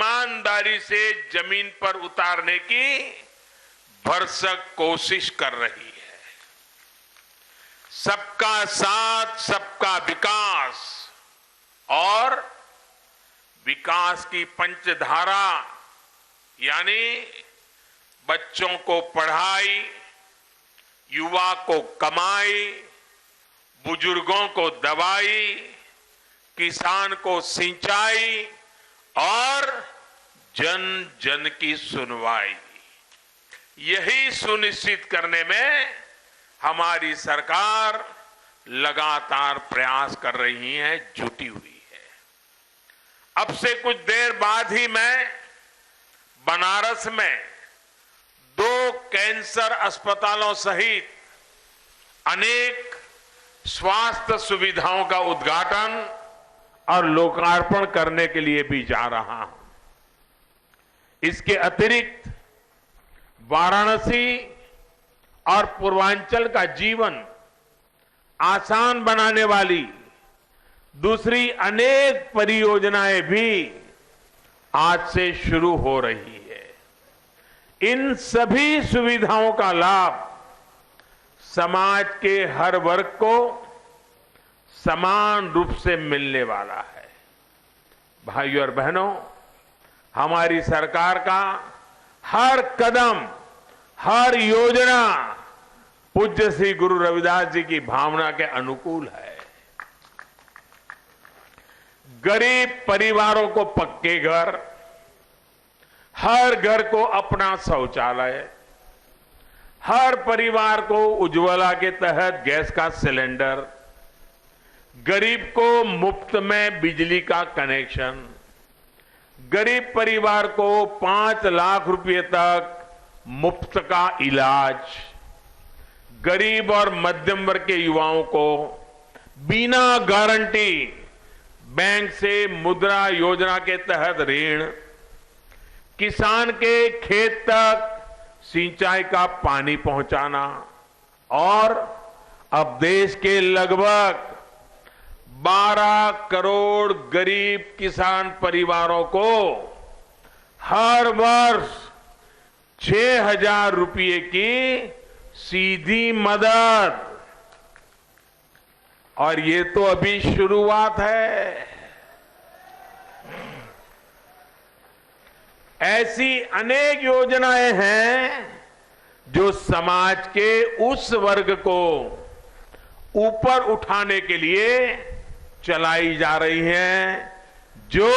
ईमानदारी से जमीन पर उतारने की भरसक कोशिश कर रही है। सबका साथ, सबका विकास और विकास की पंचधारा यानी बच्चों को पढ़ाई, युवा को कमाई, बुजुर्गों को दवाई, किसान को सिंचाई और जन जन की सुनवाई, यही सुनिश्चित करने में हमारी सरकार लगातार प्रयास कर रही है, जुटी हुई है। अब से कुछ देर बाद ही मैं बनारस में 2 कैंसर अस्पतालों सहित अनेक स्वास्थ्य सुविधाओं का उद्घाटन और लोकार्पण करने के लिए भी जा रहा हूं। इसके अतिरिक्त वाराणसी और पूर्वांचल का जीवन आसान बनाने वाली दूसरी अनेक परियोजनाएं भी आज से शुरू हो रही है। इन सभी सुविधाओं का लाभ समाज के हर वर्ग को समान रूप से मिलने वाला है। भाइयों और बहनों, हमारी सरकार का हर कदम, हर योजना पूज्य श्री गुरु रविदास जी की भावना के अनुकूल है। गरीब परिवारों को पक्के घर, हर घर को अपना शौचालय, हर परिवार को उज्ज्वला के तहत गैस का सिलेंडर, गरीब को मुफ्त में बिजली का कनेक्शन, गरीब परिवार को 5 लाख रुपए तक मुफ्त का इलाज, गरीब और मध्यम वर्ग के युवाओं को बिना गारंटी बैंक से मुद्रा योजना के तहत ऋण, किसान के खेत तक सिंचाई का पानी पहुंचाना और अब देश के लगभग 12 करोड़ गरीब किसान परिवारों को हर वर्ष 6,000 रुपये की सीधी मदद। और ये तो अभी शुरुआत है। ऐसी अनेक योजनाएं हैं जो समाज के उस वर्ग को ऊपर उठाने के लिए चलाई जा रही हैं जो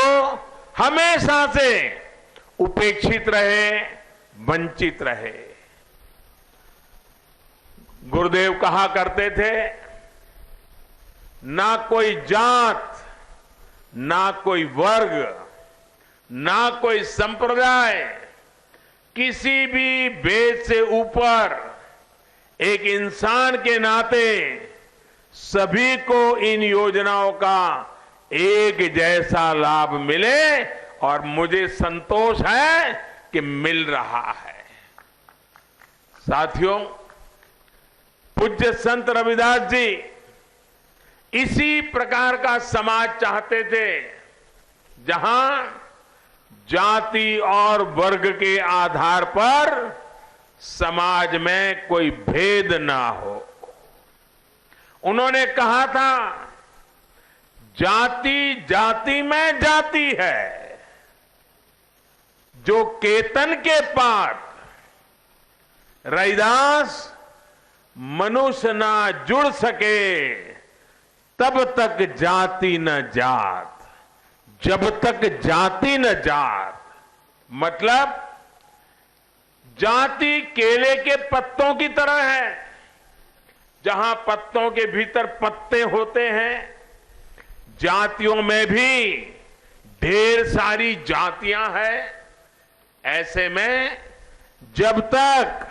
हमेशा से उपेक्षित रहे, वंचित रहे। गुरुदेव कहा करते थे, ना कोई जात, ना कोई वर्ग, ना कोई संप्रदाय, किसी भी भेद से ऊपर एक इंसान के नाते सभी को इन योजनाओं का एक जैसा लाभ मिले और मुझे संतोष है कि मिल रहा है। साथियों, पूज्य संत रविदास जी इसी प्रकार का समाज चाहते थे जहां जाति और वर्ग के आधार पर समाज में कोई भेद ना हो। उन्होंने कहा था, जाति जाति में जाति है, जो केतन के पात रैदास मनुष्य ना जुड़ सके तब तक जाति न जात, जब तक जाति न जात। मतलब जाति केले के पत्तों की तरह है, जहां पत्तों के भीतर पत्ते होते हैं। जातियों में भी ढेर सारी जातियां हैं। ऐसे में जब तक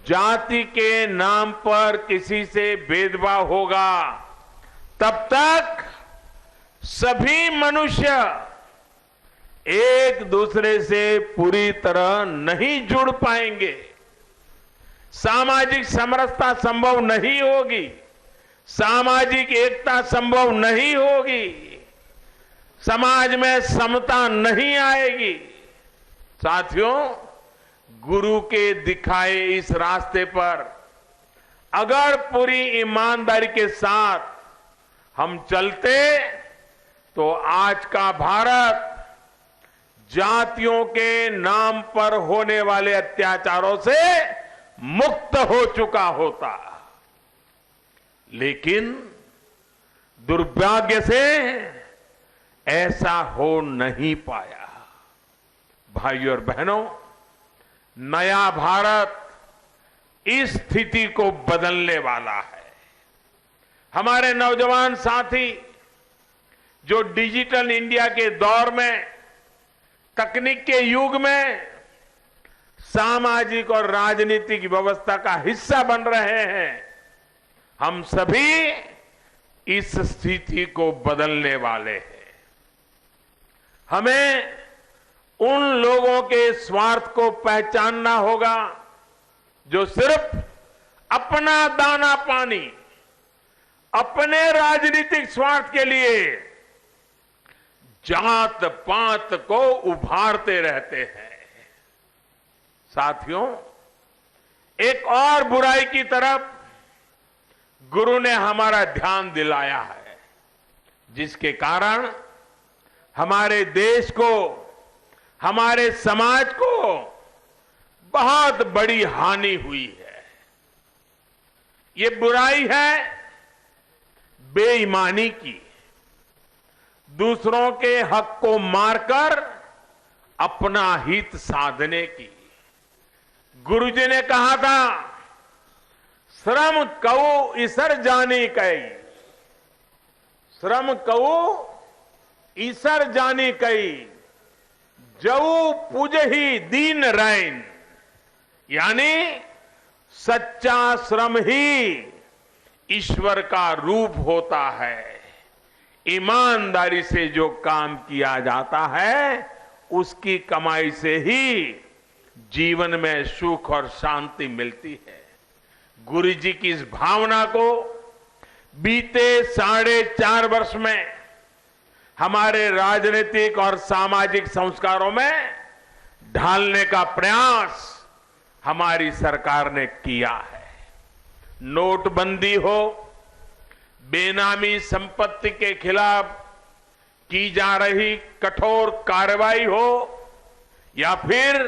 जाति के नाम पर किसी से भेदभाव होगा तब तक सभी मनुष्य एक दूसरे से पूरी तरह नहीं जुड़ पाएंगे, सामाजिक समरसता संभव नहीं होगी, सामाजिक एकता संभव नहीं होगी। समाज में समता नहीं आएगी। साथियों, गुरु के दिखाए इस रास्ते पर अगर पूरी ईमानदारी के साथ हम चलते तो आज का भारत जातियों के नाम पर होने वाले अत्याचारों से मुक्त हो चुका होता। लेकिन दुर्भाग्य से ऐसा हो नहीं पाया। भाइयों और बहनों, नया भारत इस स्थिति को बदलने वाला है। हमारे नौजवान साथी जो डिजिटल इंडिया के दौर में, तकनीक के युग में सामाजिक और राजनीतिक व्यवस्था का हिस्सा बन रहे हैं, हम सभी इस स्थिति को बदलने वाले हैं। हमें उन लोगों के स्वार्थ को पहचानना होगा जो सिर्फ अपना दाना पानी, अपने राजनीतिक स्वार्थ के लिए जात पात को उभारते रहते हैं। साथियों, एक और बुराई की तरफ गुरु ने हमारा ध्यान दिलाया है, जिसके कारण हमारे देश को, हमारे समाज को बहुत बड़ी हानि हुई है। ये बुराई है बेईमानी की, दूसरों के हक को मारकर अपना हित साधने की। गुरुजी ने कहा था, श्रम कऊ ईसर जानी कई, श्रम कऊ ईसर जानी कई, जऊ पूजही दीन रैन। यानी सच्चा श्रम ही ईश्वर का रूप होता है। ईमानदारी से जो काम किया जाता है, उसकी कमाई से ही जीवन में सुख और शांति मिलती है। गुरु जी की इस भावना को बीते 4.5 वर्ष में हमारे राजनीतिक और सामाजिक संस्कारों में ढालने का प्रयास हमारी सरकार ने किया है। नोटबंदी हो, बेनामी संपत्ति के खिलाफ की जा रही कठोर कार्रवाई हो, या फिर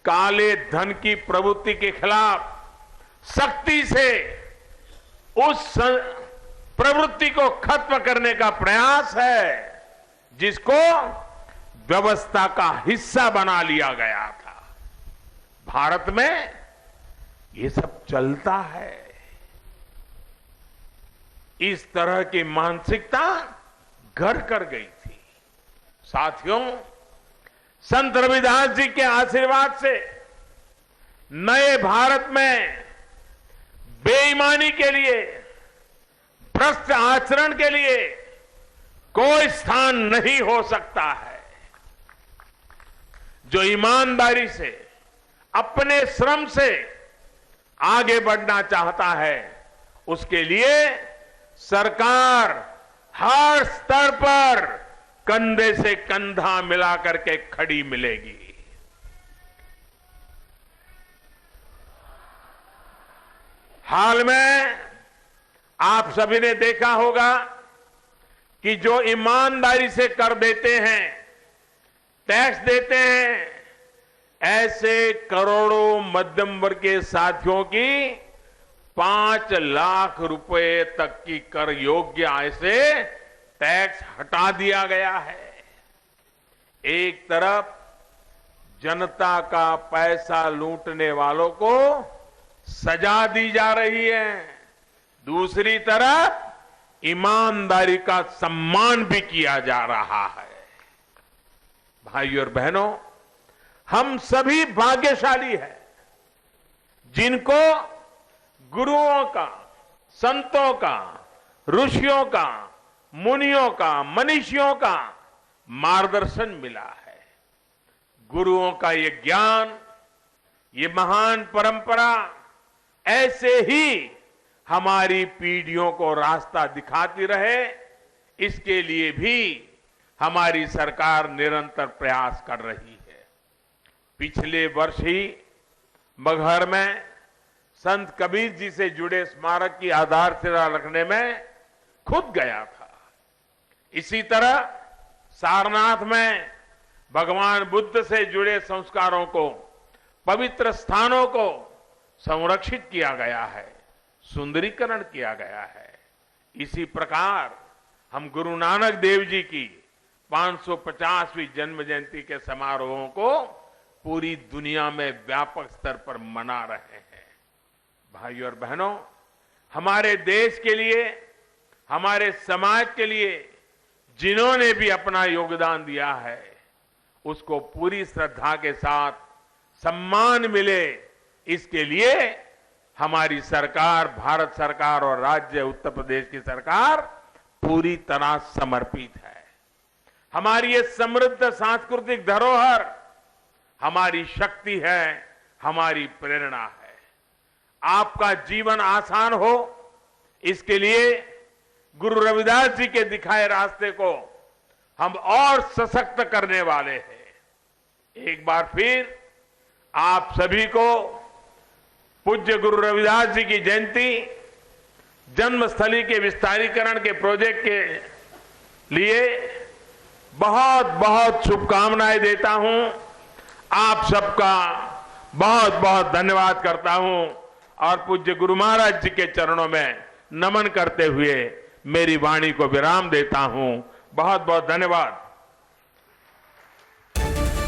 काले धन की प्रवृत्ति के खिलाफ सख्ती से उस प्रवृत्ति को खत्म करने का प्रयास है, जिसको व्यवस्था का हिस्सा बना लिया गया था। भारत में ये सब चलता है। इस तरह की मानसिकता घर कर गई थी। साथियों, संत रविदास जी के आशीर्वाद से नए भारत में बेईमानी के लिए, भ्रष्ट आचरण के लिए कोई स्थान नहीं हो सकता है। जो ईमानदारी से, अपने श्रम से आगे बढ़ना चाहता है, उसके लिए सरकार हर स्तर पर कंधे से कंधा मिला करके खड़ी मिलेगी। हाल में आप सभी ने देखा होगा कि जो ईमानदारी से कर देते हैं, टैक्स देते हैं, ऐसे करोड़ों मध्यम वर्ग के साथियों की 5 लाख रुपए तक की कर योग्य आय से टैक्स हटा दिया गया है। एक तरफ जनता का पैसा लूटने वालों को सजा दी जा रही है, दूसरी तरफ ईमानदारी का सम्मान भी किया जा रहा है। भाइयों और बहनों, हम सभी भाग्यशाली हैं जिनको गुरुओं का, संतों का, ऋषियों का, मुनियों का, मनीषियों का मार्गदर्शन मिला है। गुरुओं का ये ज्ञान, ये महान परंपरा ऐसे ही हमारी पीढ़ियों को रास्ता दिखाती रहे, इसके लिए भी हमारी सरकार निरंतर प्रयास कर रही है। पिछले वर्ष ही मगहर में संत कबीर जी से जुड़े स्मारक की आधारशिला रखने में खुद गया था। इसी तरह सारनाथ में भगवान बुद्ध से जुड़े संस्कारों को, पवित्र स्थानों को संरक्षित किया गया है, सुंदरीकरण किया गया है। इसी प्रकार हम गुरु नानक देव जी की 550वीं जन्म जयंती के समारोहों को पूरी दुनिया में व्यापक स्तर पर मना रहे हैं। भाइयों और बहनों, हमारे देश के लिए, हमारे समाज के लिए जिन्होंने भी अपना योगदान दिया है, उसको पूरी श्रद्धा के साथ सम्मान मिले, इसके लिए हमारी सरकार, भारत सरकार और राज्य उत्तर प्रदेश की सरकार पूरी तरह समर्पित है। हमारी ये समृद्ध सांस्कृतिक धरोहर हमारी शक्ति है, हमारी प्रेरणा है। आपका जीवन आसान हो, इसके लिए गुरु रविदास जी के दिखाए रास्ते को हम और सशक्त करने वाले हैं। एक बार फिर आप सभी को पूज्य गुरु रविदास जी की जयंती, जन्मस्थली के विस्तारीकरण के प्रोजेक्ट के लिए बहुत बहुत शुभकामनाएं देता हूं। आप सबका बहुत बहुत धन्यवाद करता हूं और पूज्य गुरु महाराज जी के चरणों में नमन करते हुए मेरी वाणी को विराम देता हूं। बहुत बहुत धन्यवाद।